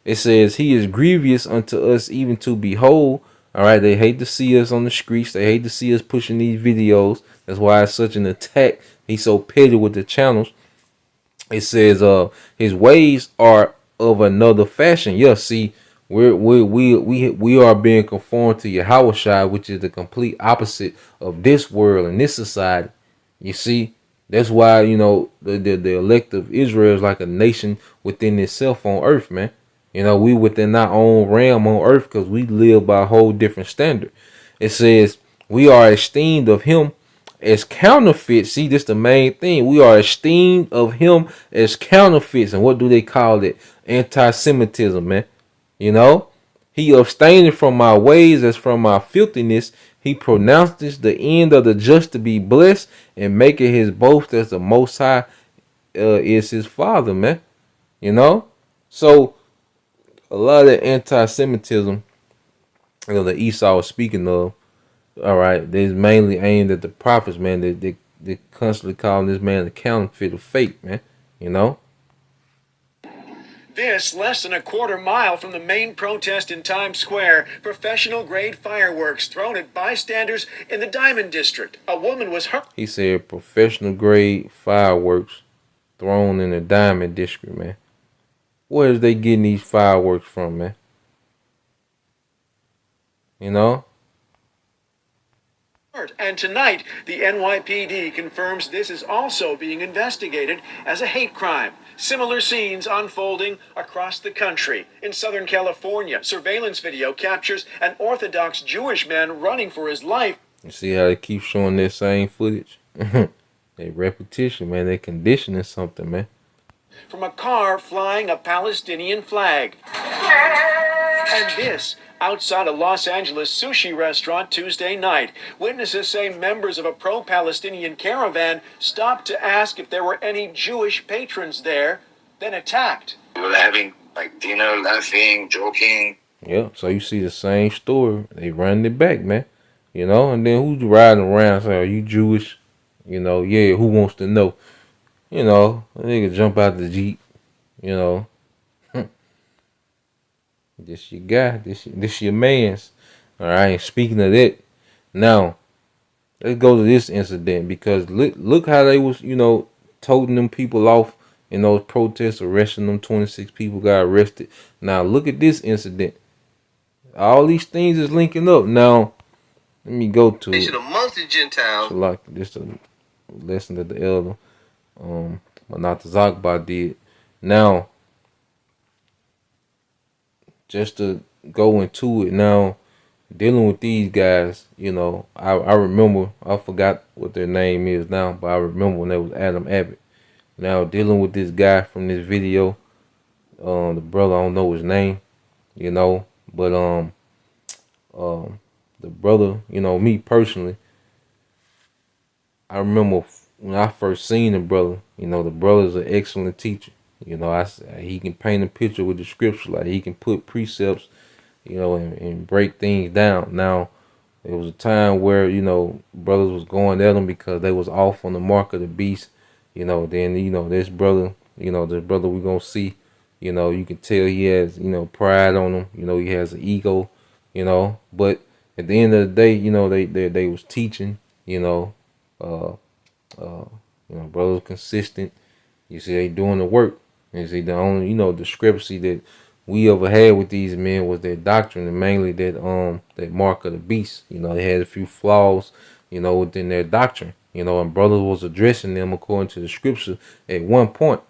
It says he is grievous unto us even to behold. All right, they hate to see us on the streets. They hate to see us pushing these videos. That's why it's such an attack. He's so petty with the channels. It says his ways are of another fashion. Yeah, see, we are being conformed to Yahweh, which is the complete opposite of this world and this society. You see, that's why, you know, the elect of Israel is like a nation within itself on earth, man. You know, we within our own realm on earth because we live by a whole different standard. It says we are esteemed of him as counterfeits. See, this is the main thing. We are esteemed of him as counterfeits. And what do they call it? Anti-Semitism, man. You know, he abstained from our ways as from our filthiness. He pronounced this the end of the just to be blessed and making his boast as the Most High is his Father, man. You know, so a lot of the anti-Semitism, you know, that Esau was speaking of, all right, they're mainly aimed at the prophets, man. They constantly calling this man a counterfeit of fake, man. You know. This, less than a quarter mile from the main protest in Times Square, professional-grade fireworks thrown at bystanders in the Diamond District. A woman was hurt. He said professional-grade fireworks thrown in the Diamond District, man. Where is they getting these fireworks from, man? You know? And tonight, the NYPD confirms this is also being investigated as a hate crime. Similar scenes unfolding across the country. In Southern California, surveillance video captures an Orthodox Jewish man running for his life. You see how they keep showing that same footage? They repetition, man. They conditioning something, man. From a car flying a Palestinian flag. And this, outside a Los Angeles sushi restaurant Tuesday night. Witnesses say members of a pro-Palestinian caravan stopped to ask if there were any Jewish patrons there, then attacked. We were having like dinner, laughing, joking. Yeah, so you see the same story. They running it back, man. You know, and then who's riding around saying, are you Jewish? You know, yeah, who wants to know? You know, a nigga jump out the Jeep, you know. This your guy, this your man's. All right, speaking of that, now, let's go to this incident because look how they was, you know, toting them people off in those protests, arresting them. 26 people got arrested. Now, look at this incident. All these things is linking up. Now, let me go to it. Amongst the Gentiles. So like this lesson that the elder, but not the Zakba did. Now, just to go into it now, dealing with these guys, you know, I remember, I forgot what their name is now, but I remember when they was Adam Abbott. Now, dealing with this guy from this video, the brother, I don't know his name, you know, but the brother, you know, me personally, I remember when I first seen the brother, you know, the brother's an excellent teacher. You know, he can paint a picture with the scripture, like he can put precepts, you know, and break things down. Now, there was a time where, you know, brothers was going at them because they was off on the mark of the beast. You know, then, you know, this brother we gonna see, you know, you can tell he has, you know, pride on him. You know, he has an ego, you know. But at the end of the day, you know, they was teaching, you know, brothers consistent. You see, they doing the work. You see, the only, you know, discrepancy that we ever had with these men was their doctrine, and mainly that mark of the beast. You know, they had a few flaws, you know, within their doctrine. You know, and brothers was addressing them according to the scripture at one point.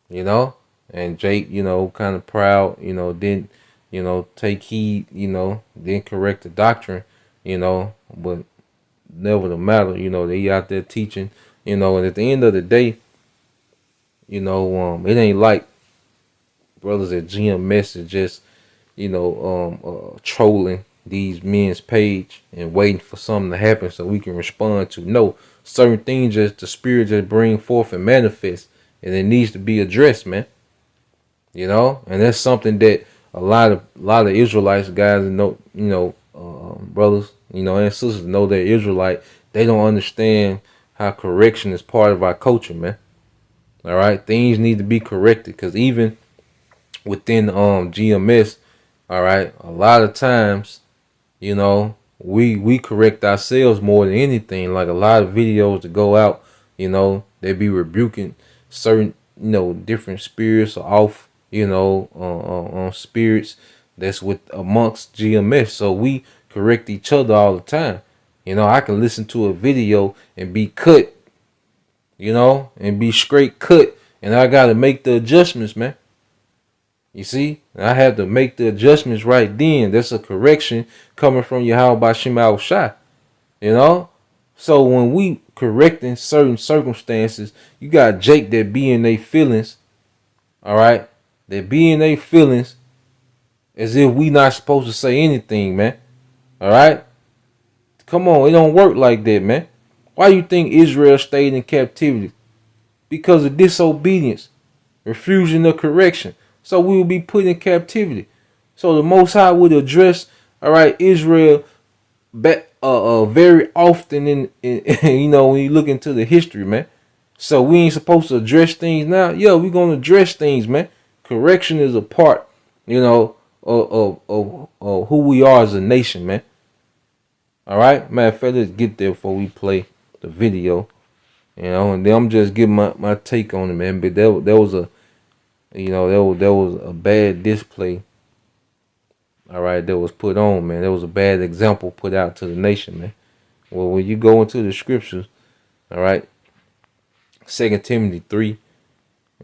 You know, and Jake, you know, kind of proud, you know, didn't, you know, take heed, you know, didn't correct the doctrine, you know, but never the matter, you know, they out there teaching, you know, and at the end of the day, you know, it ain't like brothers at GMS is just, you know, trolling these men's page and waiting for something to happen so we can respond to. No, certain things just the spirit just bring forth and manifest, and it needs to be addressed, man. You know, and that's something that a lot of Israelites guys know, you know, brothers, you know, and sisters know they're Israelite. They don't understand how correction is part of our culture, man. All right, things need to be corrected because even within GMS, all right, a lot of times, you know, we correct ourselves more than anything. Like a lot of videos that go out, you know, they be rebuking certain, you know, different spirits or off, you know, spirits that's with amongst GMS. So we correct each other all the time. You know, I can listen to a video and be cut, you know, and be straight cut, and I got to make the adjustments, man. You see, I had to make the adjustments right then. That's a correction coming from Yahweh Shema Shai, you know. So when we correcting certain circumstances, you got Jake that be in their feelings, all right, that be in their feelings as if we not supposed to say anything, man. All right, come on, it don't work like that, man. Why you think Israel stayed in captivity? Because of disobedience, refusing of correction. So we will be put in captivity. So the Most High would address, all right, Israel very often in you know, when you look into the history, man. So we ain't supposed to address things now. Yeah, we're gonna address things, man. Correction is a part, you know, of who we are as a nation, man. All right, matter of fact, let's get there before we play the video, you know, and then I'm just giving my take on it, man. But there was a, you know, there was a bad display, all right, that was put on, man. There was a bad example put out to the nation, man. Well, when you go into the scriptures, all right, 2 Timothy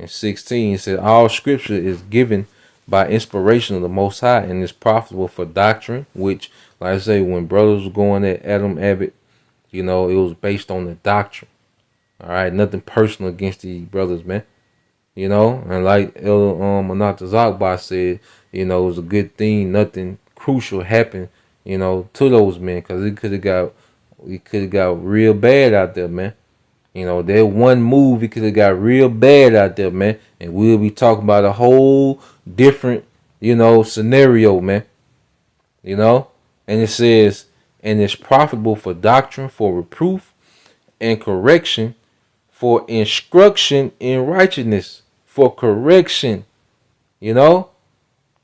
3:16 says, all scripture is given by inspiration of the Most High and is profitable for doctrine, which, like I say, when brothers were going at Adam Abbott, you know, it was based on the doctrine. All right, nothing personal against these brothers, man. You know, and like El Manat Zakba said, you know, it was a good thing. Nothing crucial happened, you know, to those men, because we could have got real bad out there, man. You know, that one move, it could have got real bad out there, man. And we'll be talking about a whole different, you know, scenario, man. You know, and it says, and it's profitable for doctrine, for reproof, and correction, for instruction in righteousness, for correction. You know,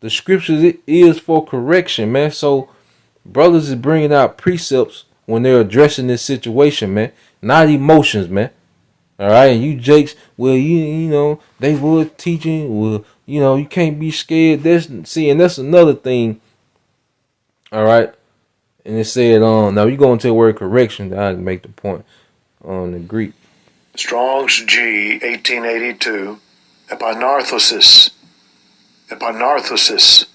the scriptures, it is for correction, man. So brothers is bringing out precepts when they're addressing this situation, man, not emotions, man. All right, and you Jakes, well, you know, they were teaching, well, you know, you can't be scared. And that's another thing. All right, and it said, now you go into the word correction, I can make the point. on the Greek. Strong's G 1882. Epanarthosis. Epanarthosis.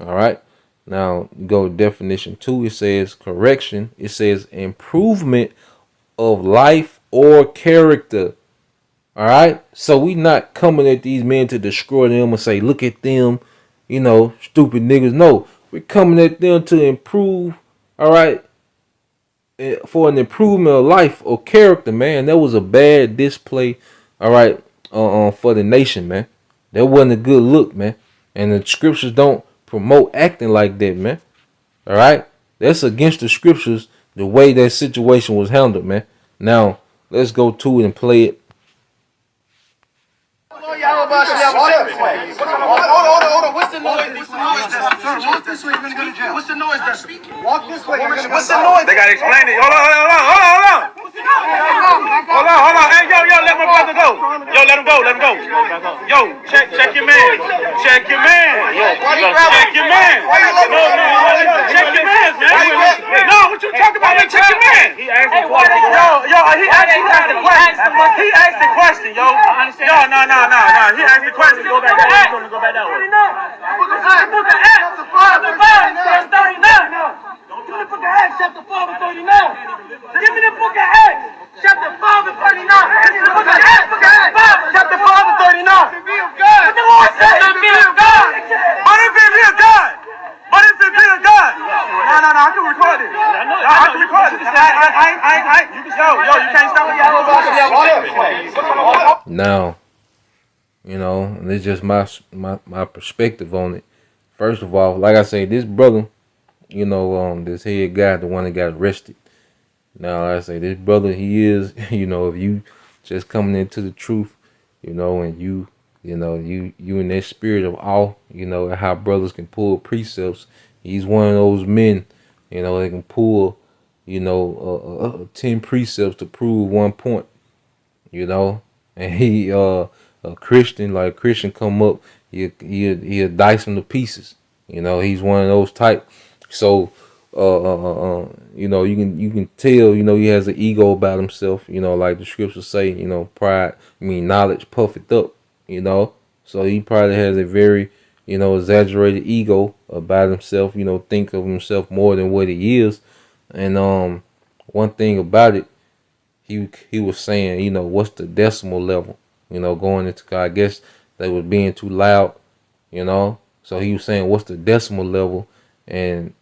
All right. Now go to definition 2. It says correction. It says improvement of life or character. All right. So we not coming at these men to destroy them and say, look at them, you know, stupid niggas. No, we're coming at them to improve. All right. For an improvement of life or character, man. That was a bad display. All right. For the nation, man. That wasn't a good look, man. And the scriptures don't promote acting like that, man. All right. That's against the scriptures, the way that situation was handled, man. Now, let's go to it and play it. Hold on. What's the noise? Walk this way, you're gonna go to jail. What's the noise? Walk this way. What's the noise? They gotta explain it. Hold on. Hey, yo, let my brother go. Yo, let him go. Yo, check your man. Check your man. Check your man. No, what you talking about? Check your man. He asked the question. He asked the question, yo. No. He asked the question. Go back that way. Go back that way. Book of Acts, chapter 5, verse 39. Give me the book of Acts, chapter 5 and 39. Give me the book of Acts, chapter 5 and 39. The book of Acts, chapter 5 and 39. What the Lord said? But if it be of God. No, I can record it. I can record it. Yo, you can't stop me. Now, you know, and it's just my perspective on it. First of all, like I say, this brother, you know, this head guy, the one that got arrested. Now, like I say, this brother, he is, you know, if you just coming into the truth, you know, and you in that spirit of awe, you know, and how brothers can pull precepts. He's one of those men, you know, that can pull, you know, 10 precepts to prove 1 point, you know, and he, a Christian, like a Christian come up, he'll dice him to pieces. You know, he's one of those type. So, you know, you can tell, you know, he has an ego about himself, you know, like the scriptures say, you know, pride, knowledge puffeth up, you know. So he probably has a very, you know, exaggerated ego about himself, you know, think of himself more than what he is. And one thing about it, he was saying, you know, what's the decimal level? You know, going into, I guess they was being too loud, you know. So he was saying, what's the decimal level? And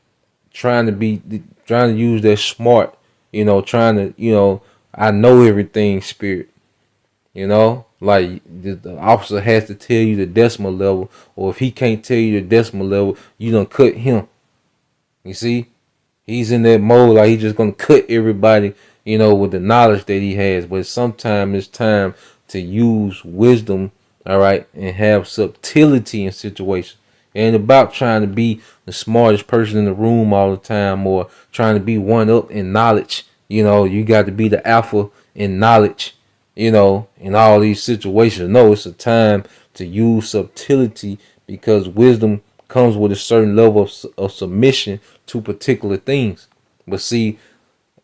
trying to use that smart, you know, trying to, you know, I know everything spirit, you know, like the officer has to tell you the decimal level, or if he can't tell you the decimal level, you done cut him. You see, he's in that mode like he's just gonna cut everybody, you know, with the knowledge that he has. But sometimes it's time to use wisdom, all right, and have subtlety in situations. It ain't about trying to be the smartest person in the room all the time, or trying to be one up in knowledge. You know, you got to be the alpha in knowledge, you know, in all these situations. No, it's a time to use subtlety, because wisdom comes with a certain level of submission to particular things. But see,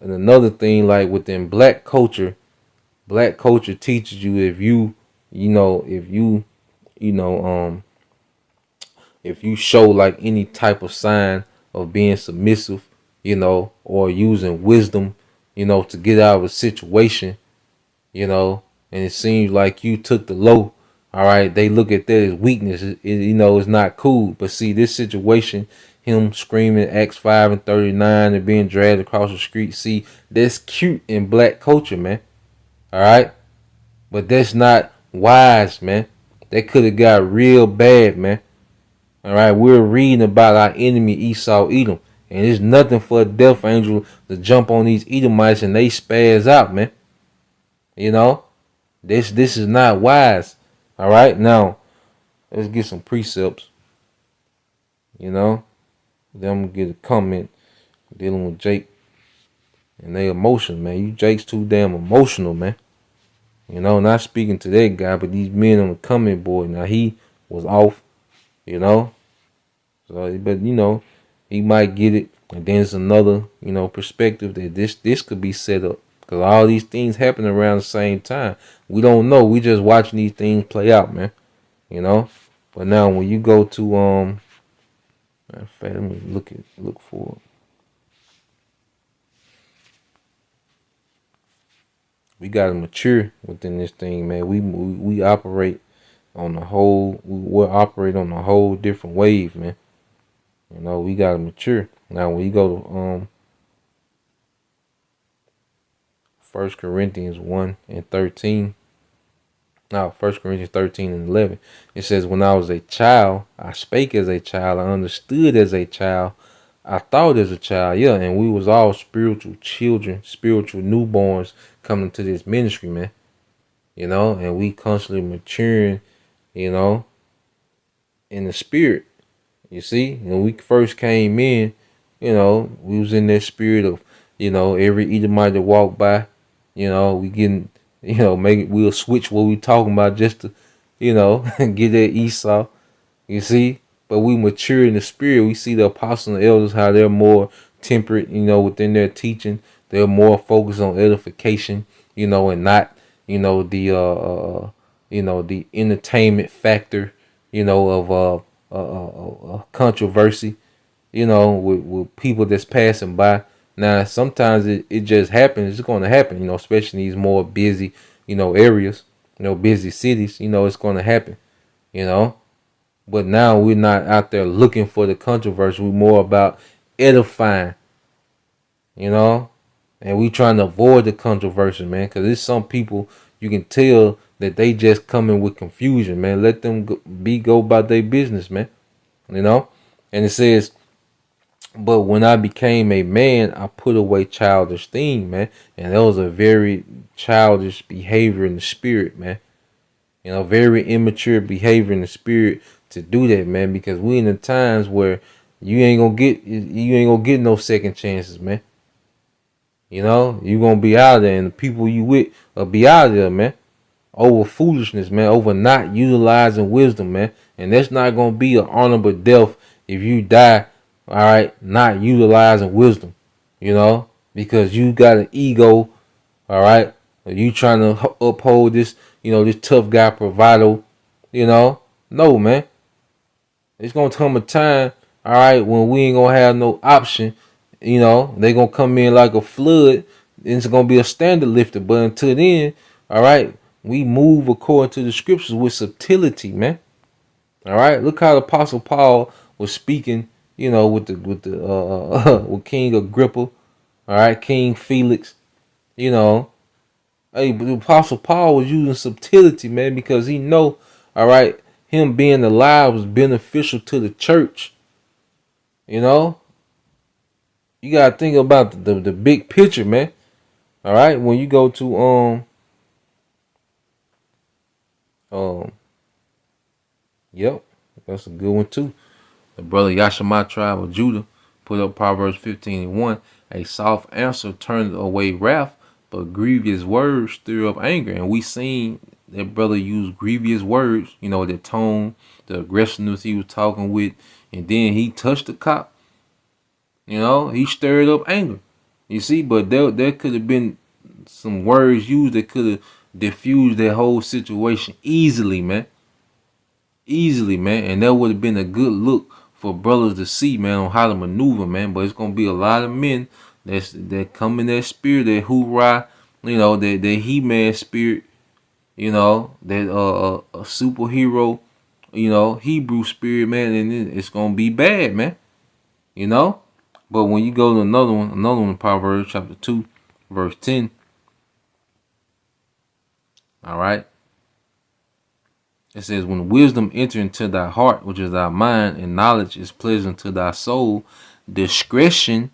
and another thing, like within black culture teaches you, if you show like any type of sign of being submissive, you know, or using wisdom, you know, to get out of a situation, you know, and it seems like you took the low, all right, they look at that as weakness. You know, it's not cool. But see, this situation, him screaming Acts 5 and 39 and being dragged across the street, see, that's cute in black culture, man. All right, but that's not wise, man. That could have got real bad, man. All right, we're reading about our enemy Esau, Edom, and there's nothing for a death angel to jump on these Edomites and they spaz out, man. You know, this is not wise. All right, now let's get some precepts. You know, then I'm gonna get a comment dealing with Jake and they emotional, man. You Jake's too damn emotional, man. You know, not speaking to that guy, but these men on the comment board. Now he was off, you know. So, but you know, he might get it. And then there's another, you know, perspective that this could be set up. Because all these things happen around the same time. We don't know. We just watching these things play out, man. You know? But now when you go to matter of fact, let me look for it. We gotta mature within this thing, man. We operate on the whole. We'll operate on a whole different wave, man. You know, we gotta mature. Now, when you go to 1 Corinthians 1:13. Now, 1 Corinthians 13:11. It says, "When I was a child, I spake as a child. I understood as a child. I thought as a child." Yeah, and we was all spiritual children, spiritual newborns coming to this ministry, man. You know, and we constantly maturing, you know, in the spirit. You see, when we first came in, you know, we was in that spirit of, you know, every Edomite that walked by, you know, we getting, you know, we'll switch what we talking about just to, you know, get that Esau. You see, but we mature in the spirit. We see the apostles and elders how they're more temperate, you know, within their teaching. They're more focused on edification, you know, and not, you know, the entertainment factor, you know, of controversy, you know, with people that's passing by. Now, sometimes it just happens. It's going to happen, you know, especially in these more busy, you know, areas, you know, busy cities. You know, it's going to happen, you know. But now we're not out there looking for the controversy. We're more about edifying, you know. And we trying to avoid the controversy, man, because there's some people you can tell that they just coming with confusion, man. Let them go about their business, man, you know. And it says, "But when I became a man, I put away childish things," man. And that was a very childish behavior in the spirit, man. You know, very immature behavior in the spirit to do that, man. Because we in the times where you ain't gonna get no second chances, man. You know, you gonna be out there, and the people you with will be out there, man. Over foolishness, man. Over not utilizing wisdom, man. And that's not gonna be an honorable death if you die. All right, not utilizing wisdom, you know, because you got an ego. All right, you trying to uphold this, you know, this tough guy bravado, you know. No, man. It's gonna come a time, all right, when we ain't gonna have no option. You know, they gonna come in like a flood, and it's gonna be a standard lifter. But until then, all right, we move according to the scriptures with subtlety, man. All right, look how the Apostle Paul was speaking, you know, with with King Agrippa, all right, King Felix, you know. Hey, but the Apostle Paul was using subtlety, man, because he know, all right, him being alive was beneficial to the church. You know, you gotta think about the big picture, man. All right, when you go to yep, that's a good one too. The brother Yashima tribe of Judah put up Proverbs 15:1. "A soft answer turneth away wrath, but grievous words stir up anger." And we seen that brother use grievous words, you know, the tone, the aggressiveness he was talking with, and then he touched the cop. You know, he stirred up anger. You see, but there could have been some words used that could have diffused that whole situation easily, man. Easily, man. And that would have been a good look for brothers to see, man, on how to maneuver, man. But it's gonna be a lot of men that come in that spirit, that hoorah, you know, that He-Man spirit, you know, that a superhero, you know, Hebrew spirit, man, and it's gonna be bad, man. You know? But when you go to another one, Proverbs chapter 2, verse 10. All right. It says, "When wisdom enter into thy heart, which is thy mind, and knowledge is pleasant to thy soul, discretion,"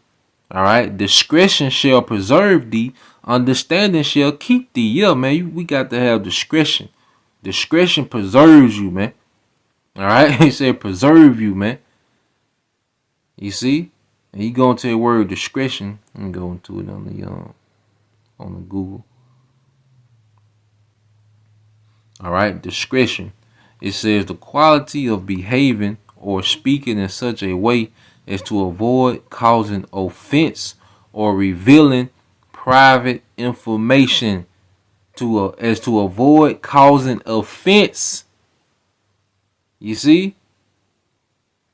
all right, "discretion shall preserve thee, understanding shall keep thee." Yeah, man, we got to have discretion. Discretion preserves you, man. All right, he said preserve you, man. You see, and you go into the word discretion. Let me go into it on the Google. All right, discretion. It says the quality of behaving or speaking in such a way as to avoid causing offense or revealing private information as to avoid causing offense. You see?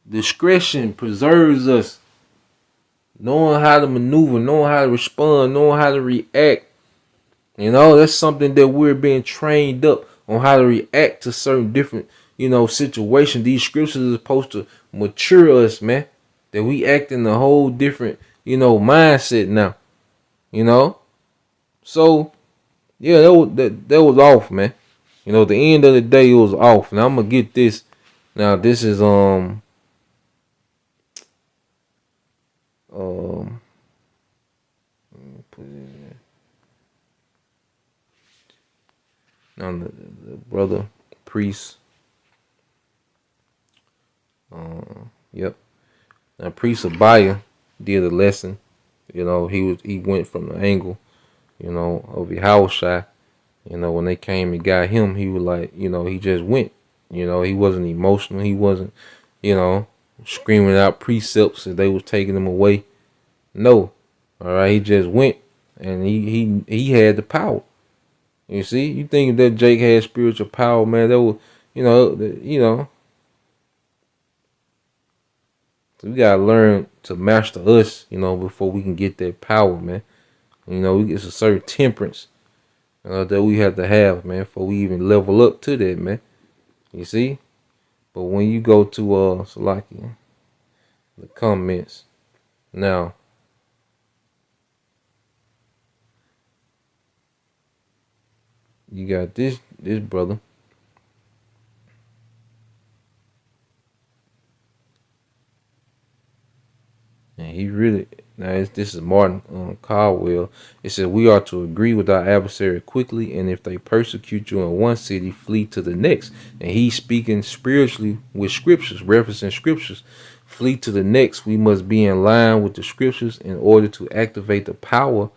Discretion preserves us. Knowing how to maneuver, knowing how to respond, knowing how to react. You know, that's something that we're being trained up on, how to react to certain different, situations. These scriptures are supposed to mature us, man. That we act in a whole different, mindset now. So yeah, that was off, man. At the end of the day, it was off. Now I'm gonna get this. Now this is put it in. Now the brother priest. Yep. Now priest Abaya did a lesson. He went from the angle, of Yahushua. When they came and got him, he was like, he just went. He wasn't emotional. He wasn't, screaming out precepts as they was taking him away. No. All right, he just went, and he had the power. You see, you think that Jake had spiritual power, man? That was, So we gotta learn to master us, before we can get that power, man. It's a certain temperance that we have to have, man, before we even level up to that, man. You see? But when you go to Salaki, the comments now. You got this brother. And he really, this is Martin Caldwell. It said, we are to agree with our adversary quickly, and if they persecute you in one city, flee to the next. And he's speaking spiritually with scriptures, referencing scriptures. Flee to the next. We must be in line with the scriptures in order to activate the power,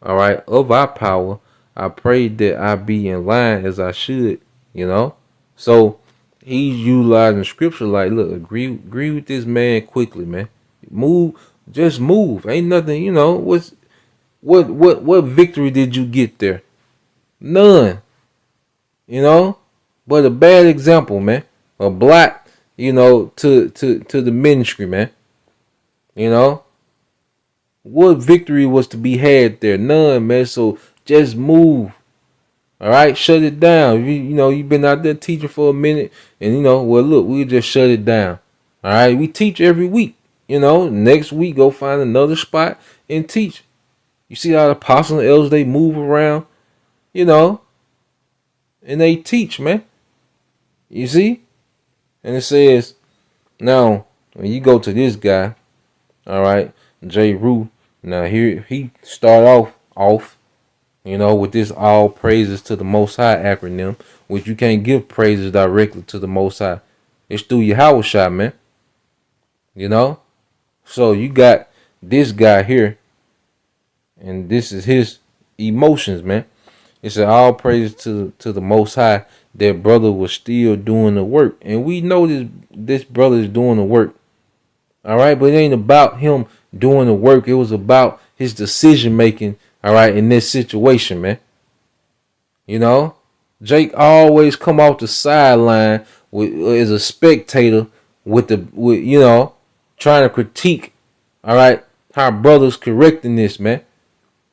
all right, of our power. I pray that I be in line as I should, So he's utilizing scripture like, look, agree with this man quickly, man. Just move. Ain't nothing, what victory did you get there? None. But a bad example, man. A black, to the ministry, man. What victory was to be had there? None, man. So just move. All right, shut it down. You've been out there teaching for a minute, and well, look, we'll just shut it down. All right, we teach every week. Next week go find another spot and teach. You see how the apostles and elders, they move around, and they teach, man. You see, and it says now when you go to this guy, all right, J. Rue. Now here he start off. With this all praises to the Most High acronym, which you can't give praises directly to the Most High. It's through Yahushua, man. So you got this guy here, and this is his emotions, man. It's all praises to the Most High. That brother was still doing the work, and we know this brother is doing the work. All right, but it ain't about him doing the work. It was about his decision making. All right, in this situation, man. Jake always come off the sideline as a spectator with trying to critique. All right, how brothers correcting this, man.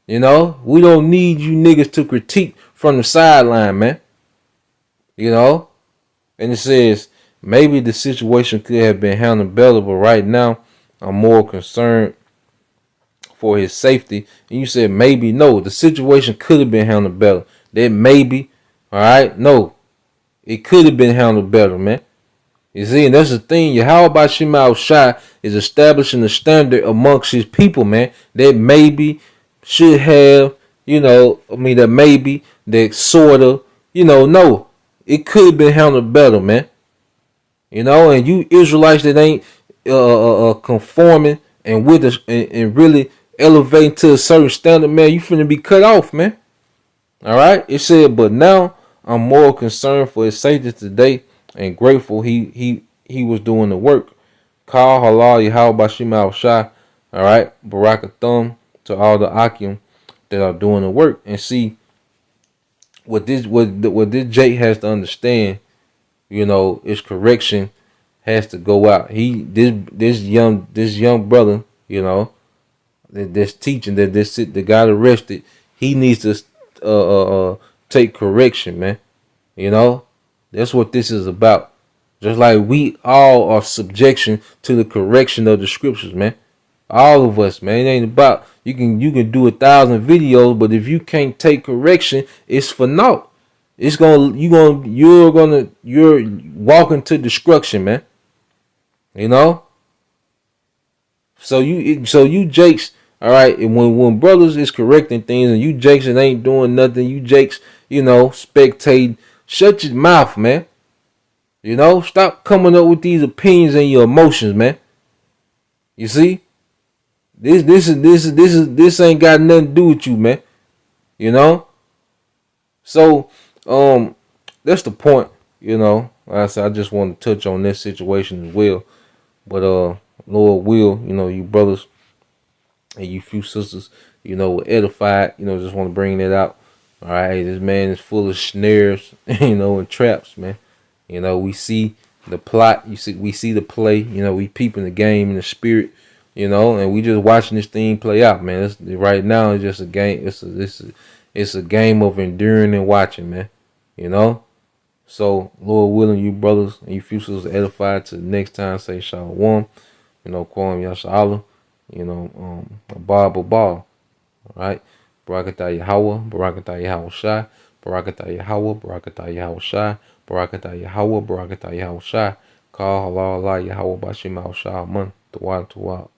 We don't need you niggas to critique from the sideline, man. And it says maybe the situation could have been handled better, but right now I'm more concerned for his safety. And you said maybe. No, the situation could have been handled better. That maybe, all right, no, it could have been handled better, man. You see, and that's the thing. Yahweh Shema Shai is establishing the standard amongst his people, man. That maybe should have, that maybe, that sort of, no, it could have been handled better, man. And you Israelites that ain't conforming and with us and really elevating to a certain standard, man, you finna be cut off, man. All right. It said, but now I'm more concerned for his safety today and grateful he was doing the work. Call halal Yahweh Bashim al Shah. All right. Barakathum to all the Akim. that are doing the work. And see, what this Jake has to understand, you know, is correction has to go out. This young brother, you know, that's teaching that got arrested. He needs to take correction, man. You know, that's what this is about. Just like we all are subjection to the correction of the scriptures, man. All of us, man. It ain't about you can do 1,000 videos, but if you can't take correction, it's for naught. It's you're walking to destruction, man. You know. So you Jakes, all right. And when brothers is correcting things, and you Jakes and ain't doing nothing, you Jakes, you know, spectating. Shut your mouth, man. You know, stop coming up with these opinions and your emotions, man. You see, this ain't got nothing to do with you, man. You know. So that's the point. You know, like I said, I just want to touch on this situation as well. But Lord will, you know, you brothers and you few sisters, you know, were edified. You know, just want to bring that out. All right, this man is full of snares, you know, and traps, man. You know, we see the plot. We see the play. You know, we peeping the game in the spirit. You know, and we just watching this thing play out, man. Right now, it's just a game. It's a game of enduring and watching, man. You know. So, Lord willing, you brothers and you few sisters edified to the next time. Say Shalom. You know, Kwam Yashala. You know, Abba. All right. Barakatah Yahweh. Barakatah Yahweh Shai. Barakatah Yahweh. Barakatah Yahweh Shai. Barakatah Yahweh, Barakatah Yahweh Shai. Call Allah, Allah, Yahweh, Bashim, Al Shah, Man, Tawad, Tawad.